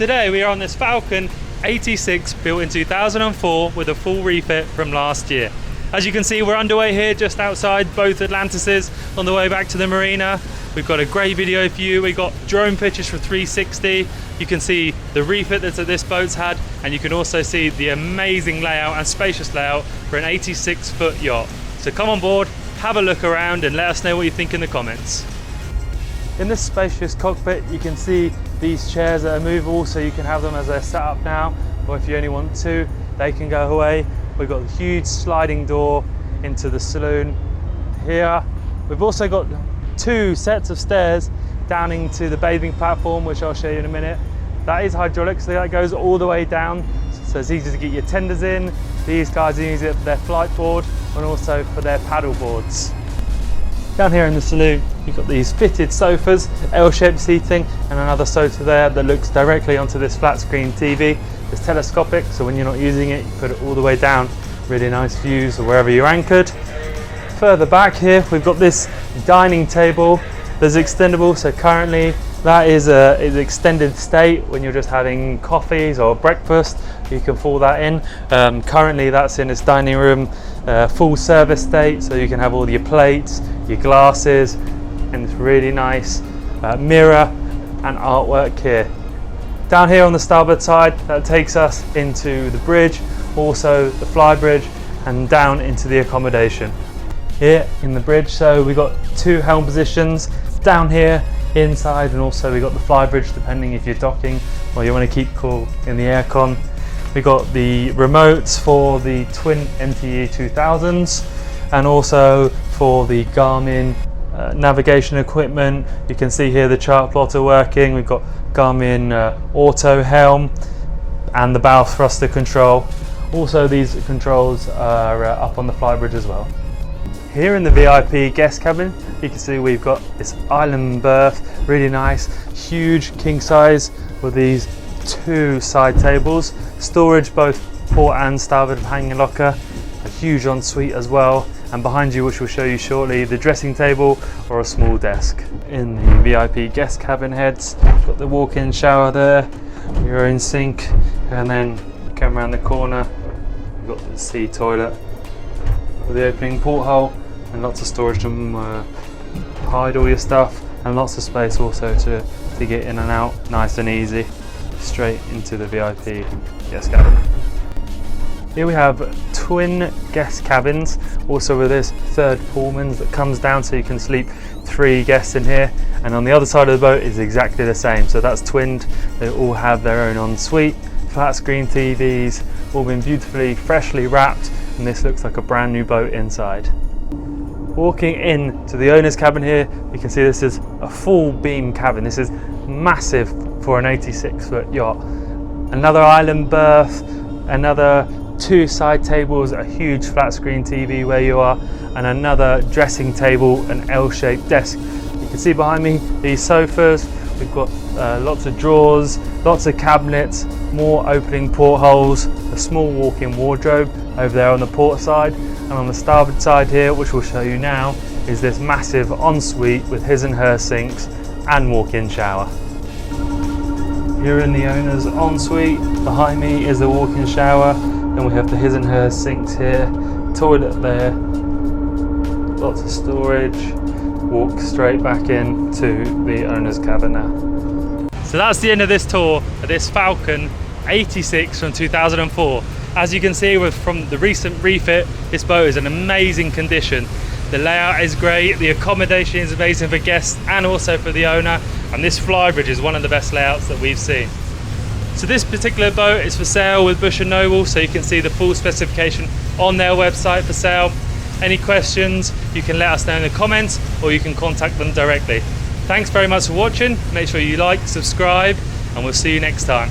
Today we are on this Falcon 86 built in 2004 with a full refit from last year. As you can see, we're underway here just outside both Atlantises on the way back to the marina. We've got a great video for you. We've got drone pictures for 360. You can see the refit that this boat's had, and you can also see the amazing layout and spacious layout for an 86-foot yacht. So come on board, have a look around and let us know what you think in the comments. In this spacious cockpit, you can see these chairs that are movable, so you can have them as they're set up now, or if you only want to, they can go away. We've got a huge sliding door into the saloon here. We've also got two sets of stairs down into the bathing platform, which I'll show you in a minute. That is hydraulic, so that goes all the way down, so it's easy to get your tenders in. These guys use it for their flight board and also for their paddle boards. Down here in the saloon, you've got these fitted sofas, L-shaped seating, and another sofa there that looks directly onto this flat screen TV. It's telescopic, so when you're not using it, you put it all the way down. Really nice views of wherever you're anchored. Further back here, we've got this dining table that's extendable, so currently that is an extended state when you're just having coffees or breakfast. You can fall that in. Currently that's in its dining room full service state, so you can have all your plates, your glasses, and this really nice mirror and artwork here. Down here on the starboard side, that takes us into the bridge, also the fly bridge, and down into the accommodation. Here in the bridge, so we've got two helm positions down here inside, and also we've got the fly bridge depending if you're docking or you want to keep cool in the aircon. We've got the remotes for the twin MTE 2000s and also for the Garmin navigation equipment. You can see here the chart plotter working. We've got Garmin auto helm and the bow thruster control. Also these controls are up on the fly bridge as well. Here in the VIP guest cabin, you can see we've got this island berth, really nice, huge king size with these two side tables, storage both port and starboard hanging locker, a huge ensuite as well, and behind you, which we'll show you shortly, the dressing table or a small desk. In the VIP guest cabin heads, you've got the walk-in shower there, your own sink, and then come around the corner, you've got the sea toilet with the opening porthole and lots of storage to hide all your stuff, and lots of space also to get in and out nice and easy, straight into the VIP guest cabin. Here we have twin guest cabins, also with this third Pullman that comes down so you can sleep 3 guests in here, and on the other side of the boat is exactly the same, so that's twinned. They all have their own ensuite, flat screen TVs, all been beautifully freshly wrapped, and this looks like a brand new boat inside. Walking in to the owner's cabin here, you can see this is a full beam cabin. This is massive for an 86-foot yacht. Another island berth, another 2 side tables, a huge flat screen TV where you are, and another dressing table, an L-shaped desk. You can see behind me these sofas. We've got lots of drawers, lots of cabinets, more opening portholes, a small walk-in wardrobe over there on the port side, and on the starboard side here, which we'll show you now, is this massive ensuite with his and her sinks and walk-in shower. Here in the owner's ensuite, behind me is the walk-in shower, then we have the his and her sinks here, toilet there, lots of storage, walk straight back into the owner's cabin now. So that's the end of this tour of this Falcon 86 from 2004. As you can see from the recent refit, this boat is in amazing condition. The layout is great, the accommodation is amazing for guests and also for the owner, and this flybridge is one of the best layouts that we've seen. So this particular boat is for sale with Bush & Noble, so you can see the full specification on their website for sale. Any questions, you can let us know in the comments or you can contact them directly. Thanks very much for watching. Make sure you like, subscribe, and we'll see you next time.